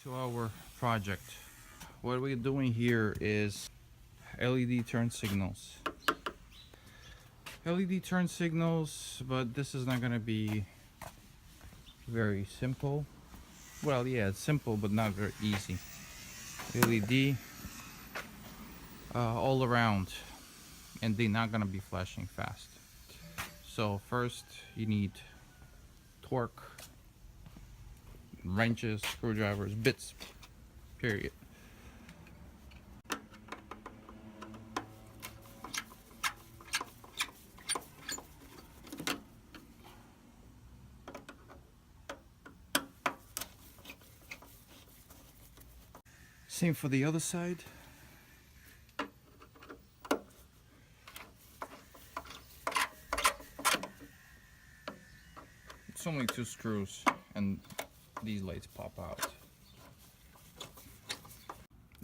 To our project. What we're doing here is LED turn signals. LED turn signals, but this is not going to be very simple. Well, yeah, it's simple, but not very easy. LED all around, and they're not going to be flashing fast. So first you need torque, wrenches, screwdrivers, bits, period. Same for the other side. It's only 2 screws and these lights pop out.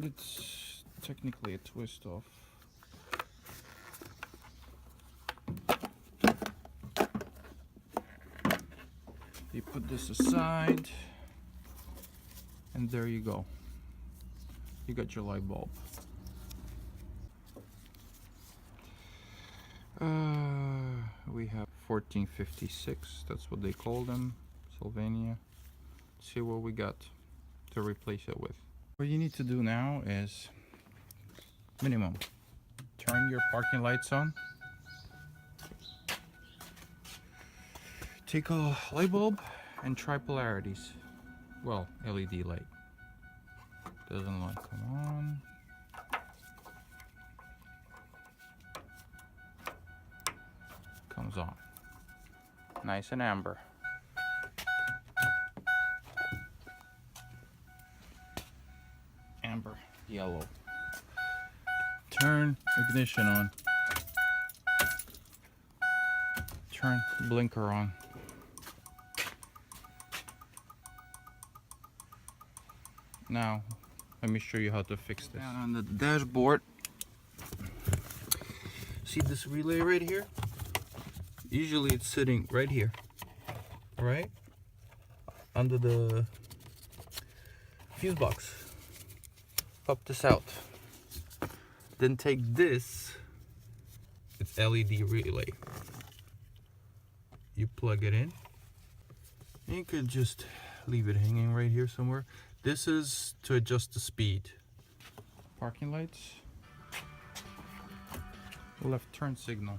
It's technically a twist off. You put this aside and there you go. You got your light bulb. We have 1456, that's what they call them, Sylvania. Let's see what we got to replace it with. What you need to do now is minimum turn your parking lights on. Take a light bulb and try polarities. Well, LED light. Doesn't like come on. Comes on. Nice and amber. Amber, yellow. Turn ignition on. Turn blinker on. Now, let me show you how to fix this. Down on the dashboard, see this relay right here? Usually it's sitting right here, right? Under the fuse box. Pop this out. Then take this, it's LED relay. You plug it in. And you could just leave it hanging right here somewhere. This is to adjust the speed. Parking lights. Left turn signal.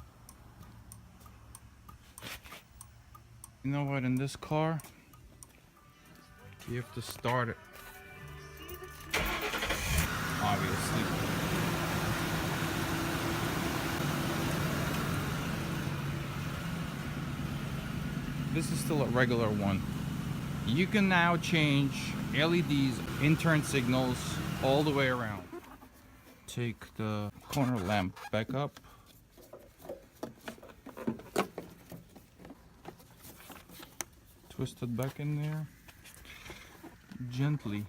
You know what, in this car, you have to start it. Obviously. This is still a regular one. You can now change LEDs in turn signals all the way around. Take the corner lamp back up. Twist it back in there. Gently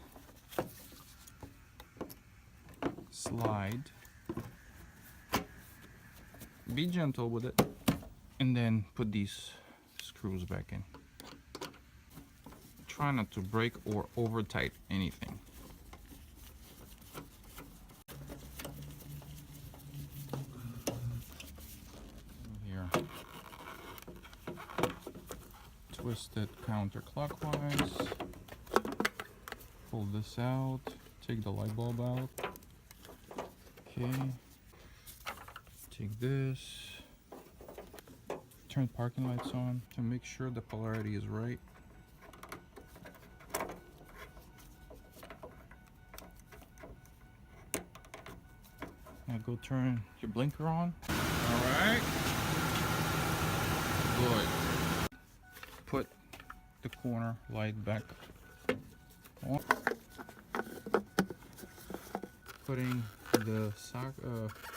slide. Be gentle with it. And then put these screws back in. Try not to break or over tight anything. Here. Twist it counterclockwise. Pull this out. Take the light bulb out. Okay. Take this. Turn parking lights on to make sure the polarity is right. Now go turn your blinker on. Alright. Good. Put the corner light back on. Putting the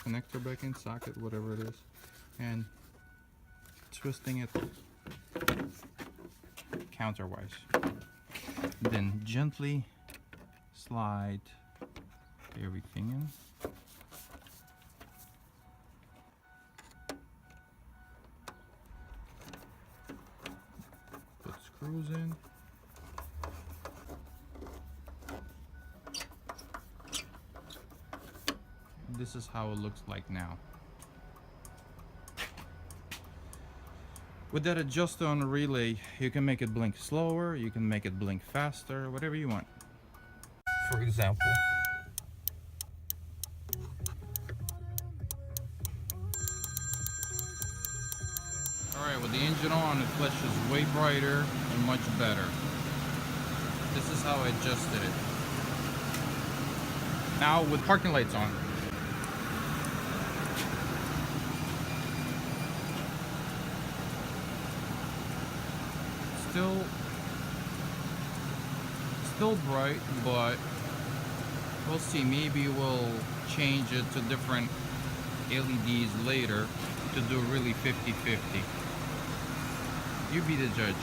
connector back in, socket, whatever it is, and twisting it counterwise. Then gently slide everything in. Put screws in. this is how it looks like now. With that adjuster on the relay, you can make it blink slower, you can make it blink faster, whatever you want. For example, alright, with the engine on, it flashes way brighter and much better. This is how I adjusted it. Now with parking lights on. Still bright, but we'll see. Maybe we'll change it to different LEDs later to do really 50-50. You be the judge.